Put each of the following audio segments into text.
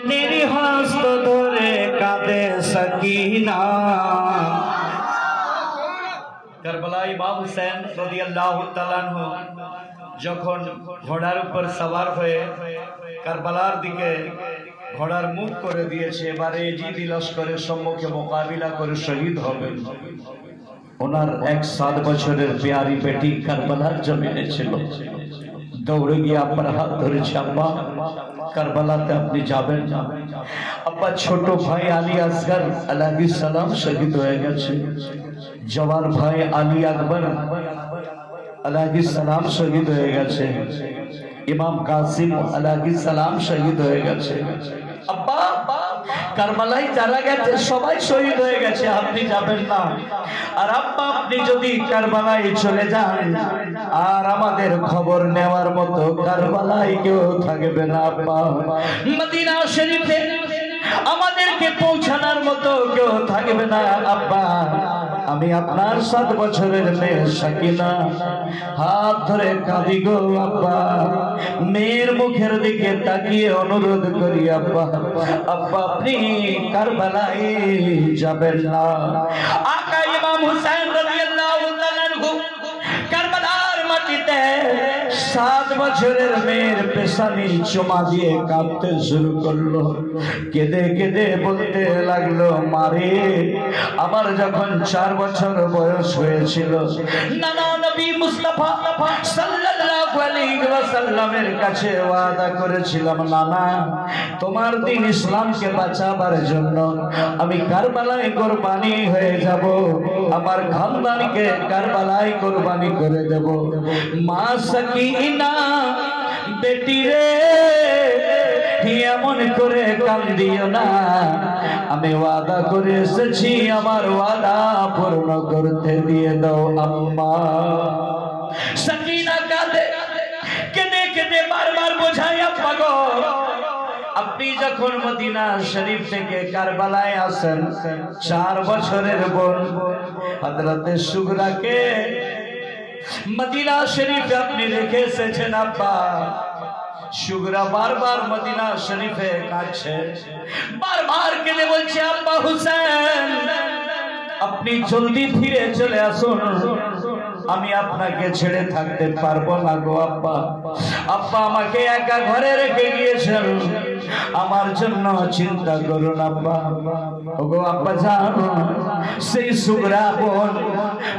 নিরহস্ত ধরে কাঁদে সকিনা। কারবালা ইমাম হুসেন রাদিয়াল্লাহু তাআলা আনহু যখন ঘোড়ার উপর সওয়ার হয়ে কারবালার দিকে ঘোড়ার মুখ করে দিয়েছে, এবারে জিদি লস্করের সম্মুখে মোকাবিলা করে শহীদ হবেন। ওনার 7 বছরের প্যারি বেটি কারবালার জমিনে ছিল। দৌড়ে গিয়ে আপনার হাত ধরেছে, আব্বা কারবালাতে আপনি যাবেন না। আব্বা ছোট ভাই আলী আসগর আলাইহিস সালাম শহীদ হয়ে গেছে। জওয়ান ভাই আলী আকবর আলাইহিস সালাম শহীদ হয়ে গেছে। ইমাম কাসিম আলাইহিস সালাম শহীদ হয়ে গেছে। আব্বা কারবালায় যারা গেছে সবাই শহীদ হয়ে গেছে, আপনি যাবেন না। আর আব্বা আপনি যদি কারবালায় চলে যান আর আমাদের খবর নেওয়ার মতো কারবালায় কেউ থাকবে না। আব্বা মদিনা শরীফে আমাদেরকে পৌঁছানোর মতো কেউ থাকবে না। আব্বা আমি আপনার 7 বছরের মেয়ে সাকিনা হাত ধরে কাঁদি গো। আব্বা মেয়ের মুখের দিকে তাকিয়ে অনুরোধ করি, আব্বা আব্বা আপনি কারবালায় যাবেন না। আকা ইমাম হুসাইন রাদিয়াল্লাহু তাআলা আনহু কারবালার মাটিতে 7 বছরের মেয়ের পেশানি চুমা দিয়ে কাঁদতে শুরু করলো। কেঁদে কেঁদে বলতে লাগলো, মারে আমার যখন 4 বছর বয়স হয়েছিল নানা নবী মুস্তাফা সাল্লাল্লাহু আলাইহি ওয়াসাল্লামের কাছে ওয়াদা করেছিলাম, নানা তোমার দিন ইসলামকে বাঁচাবার জন্য আমি কারবালায় কুরবানি হয়ে যাব, আমার খানদানকে কারবালায় কুরবানি করে দেব। মা সাকিনা বেটি রে এমন করে কান্দিও না, আমি ওয়াদা করে এসেছি, আমার ওয়াদা পূর্ণ করতে দিয়ে দাও আম্মা। সাকিনা কাঁদে, কেঁদে কেঁদে বারবার বোঝায়, আব্বা গো আপনি যখন মদিনা শরীফ থেকে কারবালায় আসেন 4 বছরের বোন হযরতে সুগরাকে মদিনা শরীফে আপনি রেখে এসেছেন। আব্বা সুগরা বারবার মদিনা শরীফে কাছে বারবার কেঁদে বলছে, আব্বা হুসেন আপনি জলদি ফিরে চলে আসুন, আমি আপনাকে ছেড়ে থাকতে পারবো না গো আব্বা। আব্বা আমাকে একা ঘরে রেখে গিয়েছেন, আমার জন্য চিন্তা করুন আব্বা। ওগো আব্বা জান, সেই সুগরা বোন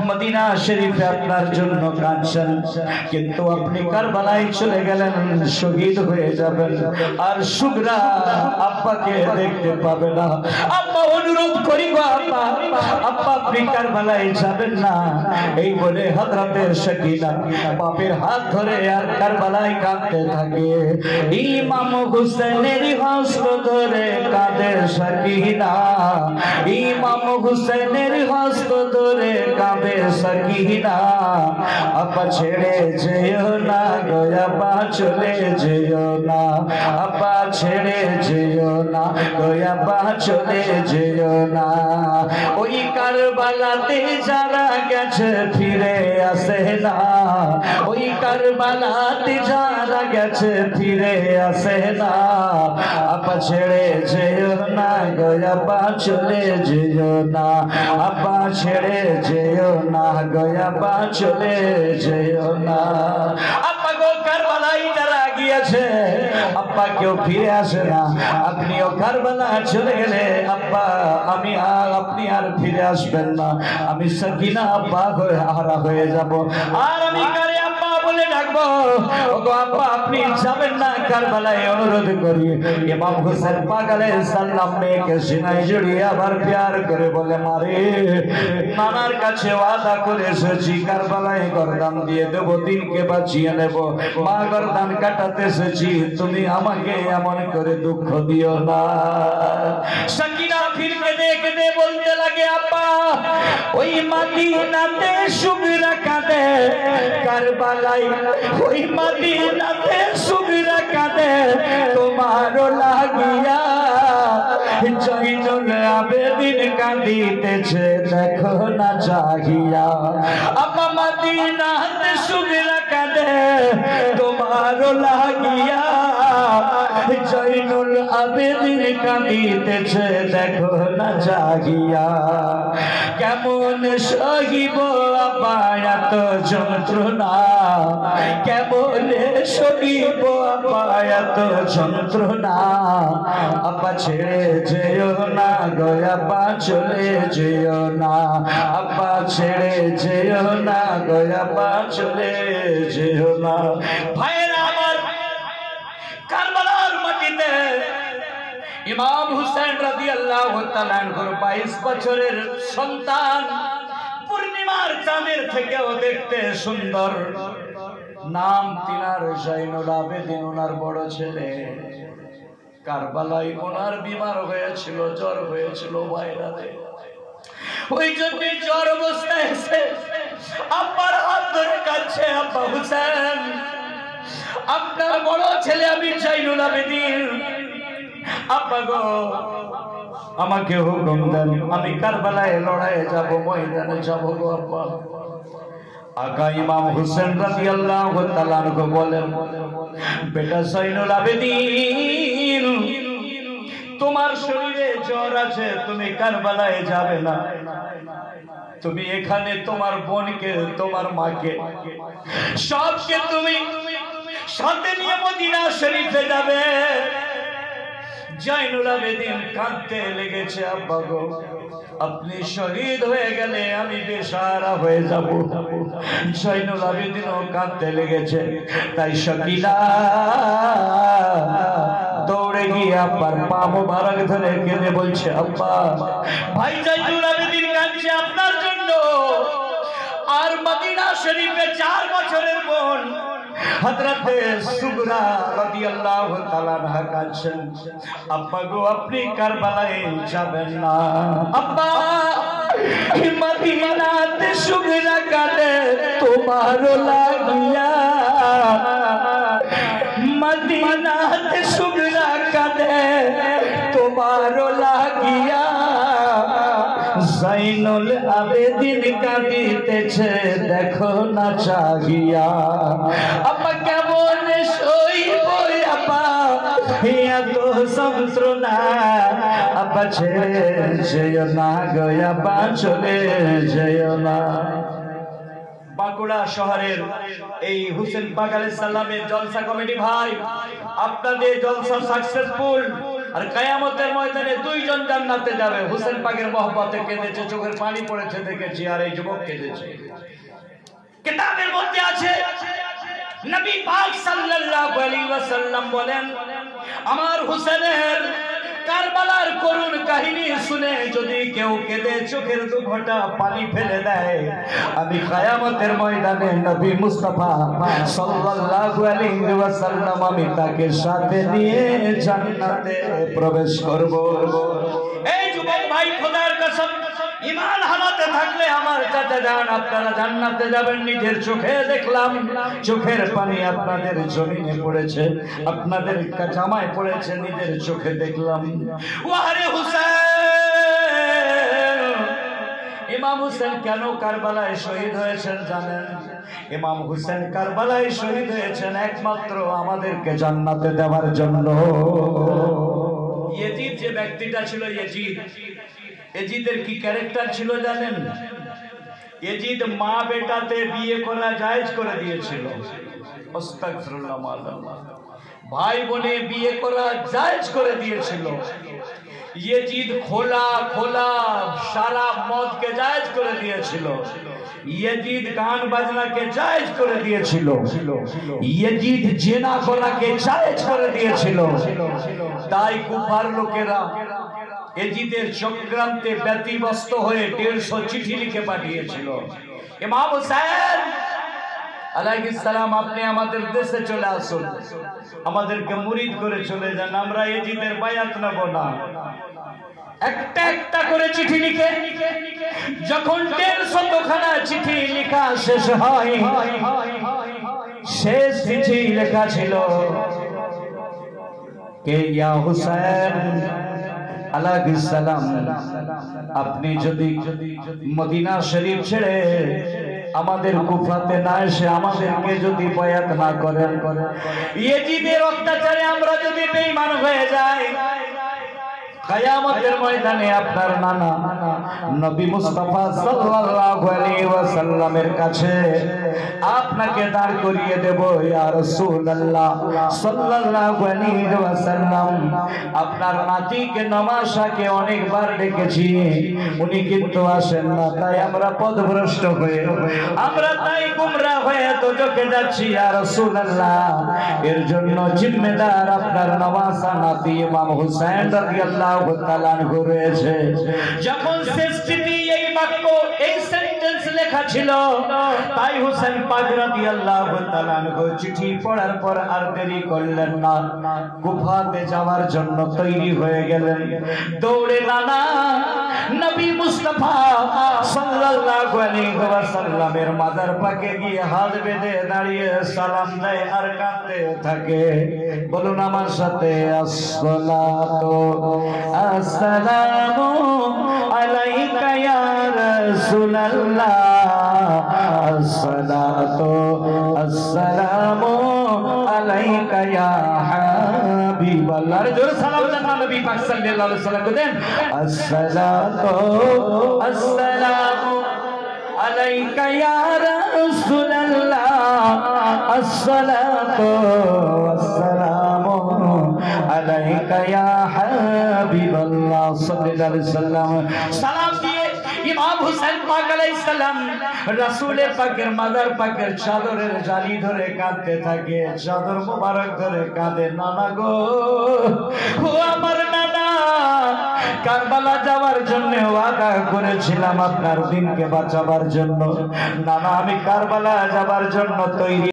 মদিনা শরীফে আপনার জন্য কাঁদছেন, কিন্তু আপনি কারবালায় চলে গেলেন, শহীদ হয়ে যাবেন, আর সুগরা আব্বাকে দেখতে পাবে না। আব্বা অনুরোধ করি গো আব্বা, আব্বা আপনি কারবালায় যাবেন না। এই বলে হযরতে সাকিনা বাপের হাত ধরে আর কারবালায় কাঁদতে থাকে। ইমাম হুসেনের হস্ত ধরে কাঁদে সাকিনা, ইমাম হুসেনের হস্ত ধরে কাঁদে সাকিনা। আব্বা ছেড়ে যেও না গো, আব্বা চলে যেও না, আব্বা ছেড়ে যেও না গো, আব্বা চলে যেও না। ওই কারবালাতে যারা গেছে ফিরে আসে না, ওই কারবালাতে যারা গেছে ফিরে আসে না। আব্বা ছেড়ে যেও না গো, আব্বা চলে যেও না, আব্বা ছেড়ে যেও না গো, আব্বা চলে যেও না। আব্বা গো কারবালায় যারা গিয়েছে আব্বা কেউ ফিরে আসে না, আপনিও কারবালা চলে গেলে আব্বা আমি আর আপনি আর ফিরে আসবেন না। আমি সাকিনা আব্বা হারা হয়ে যাব, আর আমি কারে আব্বা বলে ডাকবো। ওগো আব্বা আপনি যাবেন না কারবালায়, অনুরোধ করি। ইমাম হোসেন পাক আলাইহিস সালাম মেয়েকে সিনায় জড়িয়ে আবার প্যার করে বলে, মারে নানার কাছে ওয়াদা করে এসেছি কারবালায় গর্দান দিয়ে দেব, দিনকে বাঁচিয়ে নেব, মা গর্দান কাটাতে এসেছি, তুমি আমাকে এমন করে দুঃখ দিও না। সাকিনা ফিরকে দেখে দে বলতে লাগে, আব্বা ওই মদিনাতে সুগরা কাঁদে কারবালায়, ওই মদিনাতে সুগরা কাঁদে তোমার লাগিয়া, জয়নুল আবেদিন কাঁদিতেছে দেখো না চাহিয়া। আব্বা মদিনাতে সুগরা কাঁদে তোমার লাগিয়া, জয়নুল আবেদিন কাঁদিতেছে দেখো না জাগিয়া কেমন সহিব আব্বা এত যন্ত্রণা কেমন সহিব আব্বা এত যন্ত্রণা আব্বা ছেড়ে যেও না গো আব্বা চলে যেও না আব্বা ছেড়ে যেও না গো আব্বা চলে যেও না। ভাইরা আমার কারবালার মাটিতে ইমাম হুসেন রাদিয়াল্লাহু তাআলা আনহুর 22 বছরের সন্তান পূর্ণিমার চাঁদের থেকেও দেখতে সুন্দর নাম তিনার জয়নুল আবেদিন ওনার বড় ছেলে কারবালায় ওনার বিমার হয়েছিল জ্বর হয়েছিল ভাইরাতে ওই জন্য জ্বর অবস্থায় এসে আব্বার হাত ধরে কাঁদছে আব্বা হুসেন আপনার বড় ছেলে আমি জয়নুল আবেদিন আব্বা গো আমাকে হুকুম দেন আমি কারবালায় লড়াইয়ে যাব ময়দানে যাব গো আব্বা। আকা ইমাম হুসেন রাদিয়াল্লাহু তাআলা আনহু বলেন বেটা জয়নুল আবেদিন তোমার শরীরে জ্বর আছে তুমি কারবালায় যাবে না তুমি এখানে তোমার বোনকে তোমার মাকে সবকে তুমি সাথে নিয়ে মদিনা শরীফে যাবে। জয়নুল আবেদিন কাঁদতে লেগেছে আব্বা গো আপনি শহীদ হয়ে গেলে আমি বেসারা হয়ে যাব। জয়নুল আবেদিনও কাঁদতে লেগেছে তাই শাকিলা দৌড়ে গিয়ে আব্বার পা মোবারক ধরে কেঁদে বলছে আব্বা ভাই জয়নুল আবেদিন কাঁদছে আপনার জন্য আর মদিনা শরীফে 4 বছরের বোন হযরতে সুগরা রাদিয়াল্লাহু তাআলা আনহা কাঁদছেন আব্বা গো আপনি কারবালায় যাবেন না আব্বা মদিনাতে সুগরা কাঁদে তোমার লাগিয়া মদিনাতে সুগরা কাঁদে তোমার লাগিয়া জয়নুল আবেদিন কাঁদিতেছে দেখো না জাগিয়া আব্বা কেমন সইব আব্বা এত যন্ত্রণা আব্বা ছেড়ে যেও না গো আব্বা চলে যেও না। বাঁকুড়া শহরের এই হুসেন পাক আলাইহিস সালামের জলসা কমিটি ভাই আপনাদের জলসা সাকসেসফুল আর কিয়ামতের ময়দানে 2 জন জান্নাতে যাবে। হুসেন পাকের মহব্বতে কেঁদেছে চোখের পানি পড়েছে দেখেছি আর এই যুবক কেঁদেছে। কিতাবের মধ্যে আছে নবী পাক সাল্লাল্লাহু আলাইহি ওয়াসাল্লাম বলেন আমার হুসেনের কারবালার করুণ কাহিনী শুনে যদি কেউ কেঁদে চোখের দুঘটা পানি ফেলে দেয় আমি কিয়ামতের ময়দানে নবী মুস্তাফা সাল্লাল্লাহু আলাইহি ওয়াসাল্লাম আমি তাকে সাথে নিয়ে জান্নাতে প্রবেশ করব। এই যুবক ভাই খোদার কসম ঈমান হালাতে থাকলে আমার চাচা জান আপনারা জান্নাতে যাবেন নিজের চোখে দেখলাম চোখের পানি আপনাদের জমিনে পড়েছে আপনাদের জামায় পড়েছে নিজের চোখে দেখলাম। ওয়ারে হুসেন ইমাম হুসেন কেন কারবালায় শহীদ হয়েছেন জানেন? ইমাম হুসেন কারবালায় শহীদ হয়েছেন একমাত্র আমাদেরকে জান্নাতে দেওয়ার জন্য। ইয়াজিদ যে ব্যক্তিটা ছিল ইয়াজিদের কি ক্যারেক্টার ছিল জানেন? ইয়াজিদ মা বেটাতে বিয়ে করা জায়েজ করে দিয়েছিল। আস্তাগফিরুল্লাহ মাআল্লাহ ভাই বোনে বিয়ে করা জায়েজ করে দিয়েছিল। ইয়াজিদ খোলা সারা মদ কে জায়েজ করে দিয়েছিল। ইয়াজিদ গান বাজনাকে জায়েজ করে দিয়েছিল। ইয়াজিদ জিনা করাকে জায়েজ করে দিয়েছিল। তাই কুফার লোকেরা ইয়াজিদের চক্রান্তে ব্যতিব্যস্ত হয়ে 150 চিঠি লিখে পাঠিয়েছিল। ইমাম হুসাইন আলাইহিস সালাম আপনি আমাদের দেশে চলে আসুন আমাদেরকে মুরিদ করে চলে যান আমরা ইয়াজিদের বায়াত নেব না। একটা একটা করে চিঠি লিখে যখন 150 খানা চিঠি লেখা শেষ হয় শেষ চিঠি লেখা ছিল কে ইয়া হুসাইন আলাইহিস সালাম আপনি যদি মদিনা শরীফ ছেড়ে আমাদের কুফাতে না এসে আমাদেরকে যদি বয়াত না করেন, ইয়েজিদের অত্যাচারে আমরা যদি বেঈমান হয়ে যাই, কিয়ামতের ময়দানে আপনার নানা নবী মুস্তাফা সাল্লাল্লাহু আলাইহি ওয়াসাল্লামের কাছে আপনাকে দাঁড় করিয়ে দেব। ইয়া রাসূলুল্লাহ সাল্লাল্লাহু আলাইহি ওয়াসাল্লাম, আপনার নাতিকে নমাশাকে অনেকবার ডেকেছি, উনি কিন্তু আসেন না, তাই আমরা পথভ্রষ্ট হয়ে, আমরা তাই গুমরা হয়ে দোজখে যাচ্ছি। ইয়া রাসূলুল্লাহ, এর জন্য জিম্মেদার আপনার নওয়াসা নাতি ইমাম হুসাইন রাদিয়াল্লাহু তাআলা আনহু রয়েছে। যখন শেষ চিঠি এই বাক্য, এই সেন্টেন্স লেখা ছিল, তাই হুসাইন পাক রাদিয়াল্লাহু তাআলা আনহু চিঠি পড়ার পর আর দেরি করলেন না, কুফাতে যাওয়ার জন্য তৈরি হয়ে গেলেন। দৌড়ে নানা নবী মুস্তাফা সাল্লাল্লাহু আলাইহি ওয়াসাল্লামের মাজার পাকে গিয়ে হাত বেঁধে দাঁড়িয়ে সালাম দেয় আর কাঁদতে থাকে। বলুন আমার সাথে, আসসালাতু আসসালামু আলাইকা ইয়া রাসূলুল্লাহ, আসসালাতু আসসালামু আলাইকা ইয়া হাবিবাল্লাহ। জোরে সালাম দেন নবী পাক সাল্লাল্লাহু আলাইহি ওয়াসাল্লাম কে দেন। আসসালাতু আসসালামু আলাইকা ইয়া রাসূলুল্লাহ, আসসালাতু আসসালামু আলাইকা ইয়া হাবিবাল্লাহ সাল্লাল্লাহু আলাইহি ওয়াসাল্লাম। সালাম দিয়ে ইমাম হুসাইন পাক আলাইহিস সালাম রাসূল পাকের মাজার পাকের চাদরের জালি ধরে কাঁদতে থাকে, চাদর মোবারক ধরে কাঁদে। নানা গো, ও আমার নানা, কারবালা যাওয়ার জন্য ওয়াদা করেছিলাম আপনার দিনকে বাঁচাবার জন্য। নানা, আমি কারবালা যাবার জন্য তৈরি।